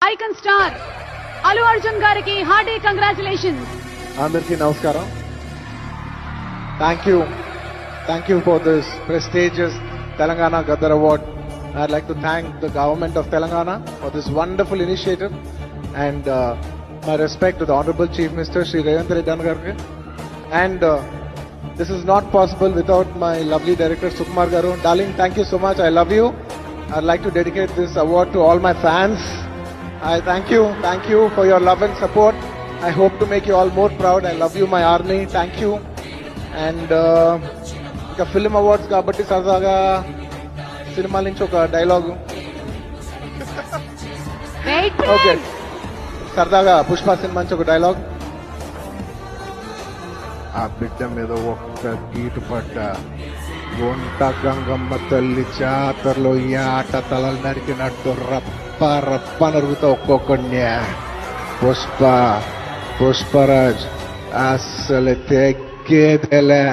Icon star Allu Arjun గారికి hearty congratulations. అందరికీ నమస్కారం. Thank you for this prestigious Telangana Gaddar Award. I'd like to thank the government of Telangana for this wonderful initiative, and my respect to the Honorable Chief Minister Shri Revanth Reddy Garu. And this is not possible without my lovely director Sukumar Garu. Darling, thank you so much. I love you. I'd like to dedicate this award to all my fans. I thank you for your love and support. I hope to make you all more proud. I love you, my army. Thank you. And ఇక film awards కాబట్టి సరదాగా cinema నుంచి ఒక dialogue. Okay, సరదాగా Pushpa cinema నుంచి ఒక dialogue. ఆ బిడ్డ మీద ఒక్క గీటు పడ్డ గుంట గంగమ్మ తల్లి జాతరలో ఈ ఆట తలలు నరికినట్టు రప్ప రప్ప నరుగుతా ఒక్కొక్కడిని. పుష్పరాజ్ అస్సలు తెగ్గేదెలే.